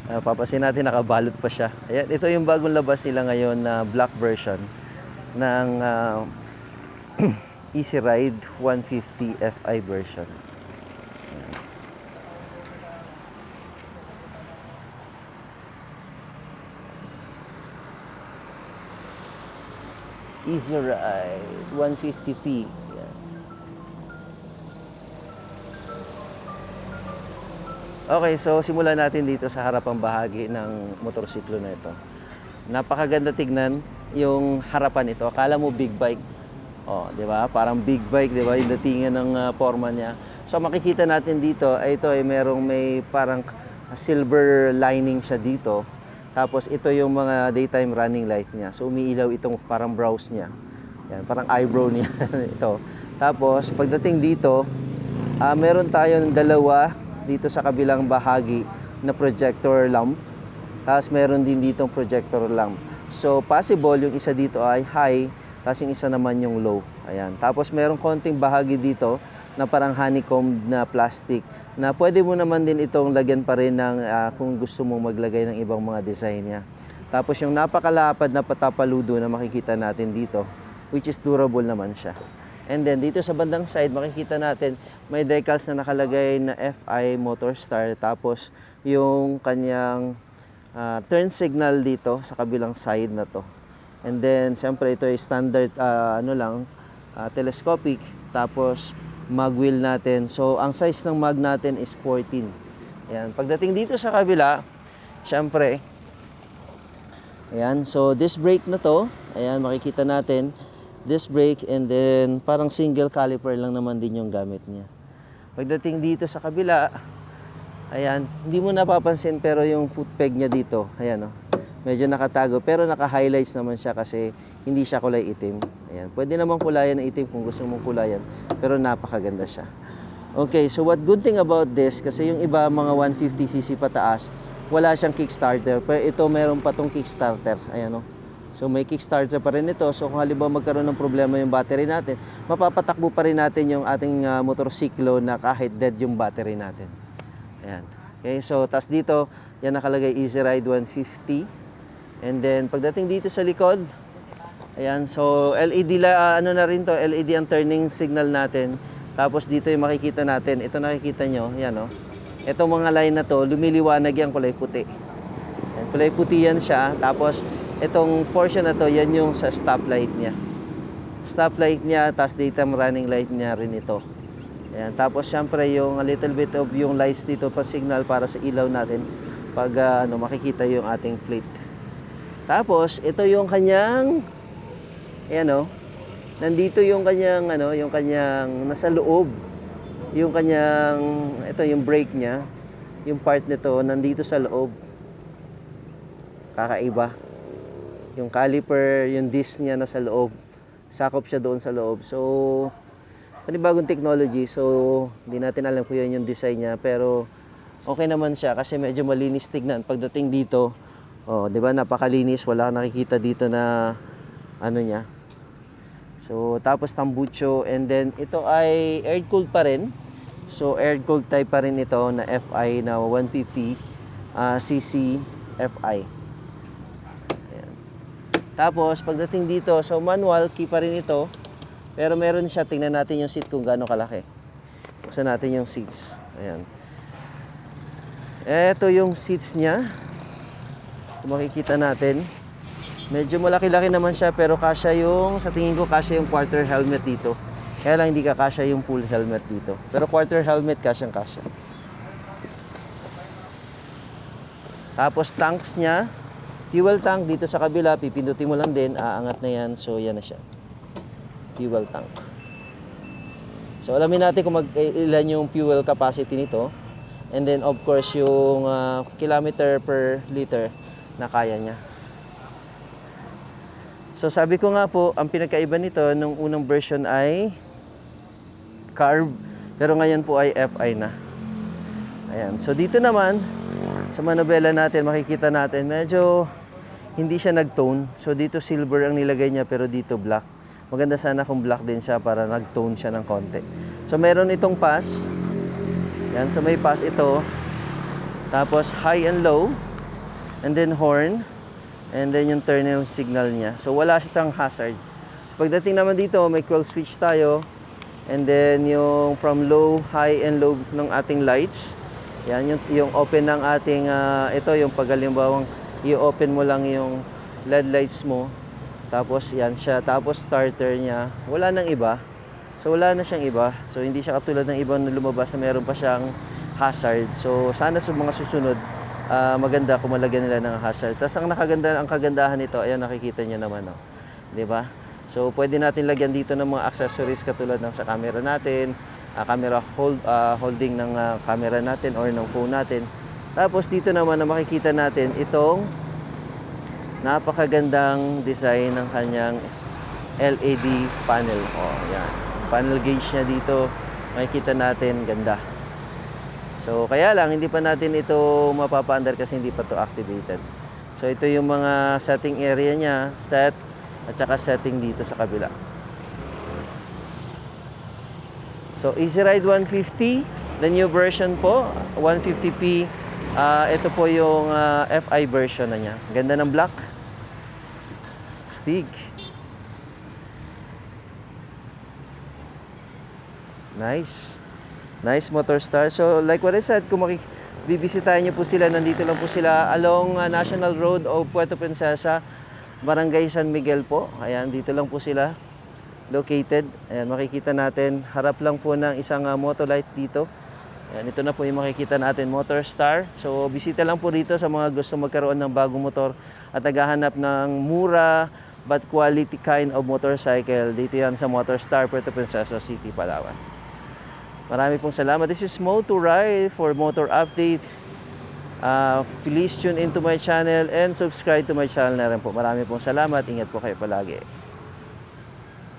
Papansin natin nakabalot pa siya. Ayan, ito yung bagong labas nila ngayon na black version ng Easy Ride 150 Fi version. Easy Ride 150p. Yan. Okay, so simulan natin dito sa harapang bahagi ng motorsiklo na ito. Napakaganda tignan yung harapan ito. Akala mo big bike. Oh, 'di ba? Parang big bike, 'di ba? Yung datingan ng forma niya. So makikita natin dito, ay ito ay may parang silver lining siya dito. Tapos ito yung mga daytime running light niya. So umiilaw itong parang brows niya. Yan, parang eyebrow niya ito. Tapos pagdating dito, meron tayong dalawa dito sa kabilang bahagi na projector lamp. Tapos meron din ditong projector lamp. So possible yung isa dito ay high, tapos yung isa naman yung low. Ayan. Tapos meron konting bahagi dito na parang honeycomb na plastic na pwede mo naman din itong lagyan pa rin ng kung gusto mong maglagay ng ibang mga design niya. Tapos yung napakalapad na patapaludo na makikita natin dito, which is durable naman siya. And then dito sa bandang side, makikita natin may decals na nakalagay na FI Motor Star. Tapos yung kanyang turn signal dito sa kabilang side na to. And then siyempre ito ay standard telescopic. Tapos mag wheel natin. So ang size ng mag natin is 14. Ayan. Pagdating dito sa kabila, siyempre, ayan, so disc brake na to. Ayan, makikita natin disc brake, and then parang single caliper lang naman din yung gamit niya. Pagdating dito sa kabila, ayan, hindi mo napapansin pero yung foot peg niya dito, ayan, medyo nakatago pero naka-highlights naman siya kasi hindi siya kulay itim. Ayan, pwede naman kulayan ng itim kung gusto mong kulayan, pero napakaganda siya. Okay, so what good thing about this, kasi yung iba mga 150cc pataas, wala siyang kickstarter, pero ito meron pa tong kickstarter. Ayan, so may kickstarter pa rin ito. So kung halimbawa magkaroon ng problema yung battery natin, mapapatakbo pa rin natin yung ating motorsiklo na kahit dead yung battery natin. Ayan. Okay, so tas dito, yan nakalagay Easy Ride 150. And then pagdating dito sa likod, ayan, so LED na rin to, LED ang turning signal natin. Tapos dito yung makikita natin, ito nakikita nyo, yan Itong mga line na to, lumiliwanag yan kulay puti. Ayan, kulay puti yan siya. Tapos itong portion na to, yan yung sa stoplight niya. Stoplight niya, tapos daytime running light niya rin ito. Ayan, tapos syempre yung a little bit of yung lights dito pa signal para sa ilaw natin pag makikita yung ating plate. Tapos ito yung kanyang nandito yung kanyang yung kanyang nasa loob. Yung kanyang yung brake niya, yung part nito nandito sa loob. Kakaiba. Yung caliper, yung disc niya nasa loob. Sakop siya doon sa loob. So, panibagong technology. So, hindi natin alam kung yan yung design niya. Pero, okay naman siya kasi medyo malinis tignan. Pagdating dito, di ba, napakalinis. Wala nakikita dito na, niya. So, tapos tambucho. And then, ito ay air-cooled pa rin. So, air-cooled type pa rin ito na FI na 150 cc FI. Tapos, pagdating dito, so manual, key pa rin ito. Pero meron siya, tingnan natin yung seat kung gaano kalaki. Buksan natin yung seats. Ayan. Ito yung seats niya. Kung makikita natin. Medyo malaki-laki naman siya, pero kasya sa tingin ko, kasya yung quarter helmet dito. Kaya lang hindi kasya yung full helmet dito. Pero quarter helmet, kasyang-kasya. Tapos, tanks niya. Fuel tank dito sa kabila, pipindutin mo lang din, aangat na yan. So, yan na siya. Fuel tank. So, alamin natin kung ilan yung fuel capacity nito. And then, of course, yung kilometer per liter na kaya niya. So, sabi ko nga po, ang pinagkaiba nito, nung unang version ay carb, pero ngayon po ay FI na. Ayan. So, dito naman, sa manobela natin, makikita natin, medyo hindi siya nag-tone. So, dito silver ang nilagay niya, pero dito black. Maganda sana kung black din siya para nag-tone siya ng konti. So, meron itong pass. Yan, so may pass ito. Tapos, high and low. and then horn, and then yung turn signal niya. So wala siyang hazard. So pagdating naman dito, may coil switch tayo, and then yung from low, high, and low ng ating lights. Yan yung open ng ating ito yung pag halimbawang i-open mo lang yung LED lights mo. Tapos yan siya, tapos starter niya. Wala nang iba. So wala na siyang iba. So hindi siya katulad ng ibang na lumabas na meron pa siyang hazard. So sana sa mga susunod maganda kung malagyan nila ng hazard. Tapos ang kagandahan nito, ayan nakikita niyo naman, oh. 'Di ba? So pwede natin lagyan dito ng mga accessories katulad ng sa camera natin, camera holding ng camera natin or ng phone natin. Tapos dito naman na makikita natin itong napakagandang design ng kanyang LED panel. Oh, yan. Panel gauge niya dito, makikita natin, ganda. So, kaya lang, hindi pa natin ito mapapaandar kasi hindi pa to activated. So, ito yung mga setting area niya, set, at saka setting dito sa kabila. So, Easy Ride 150, the new version po, 150p. Ito po yung FI version na niya. Ganda ng black. Stig. Nice. Nice Motorstar. So, like what I said, kung bibisitahin niyo po sila, nandito lang po sila along National Road o Puerto Princesa, Barangay San Miguel po. Ayan, dito lang po sila located. Ayan, makikita natin. Harap lang po ng isang Motolite dito. Ayan, ito na po yung makikita natin, Motorstar. So, bisita lang po rito sa mga gusto magkaroon ng bagong motor at naghahanap ng mura but quality kind of motorcycle. Dito yan sa Motorstar, Puerto Princesa City, Palawan. Marami pong salamat. This is Mo to Ride for motor update. Please tune into my channel and subscribe to my channel na rin po. Marami pong salamat. Ingat po kayo palagi.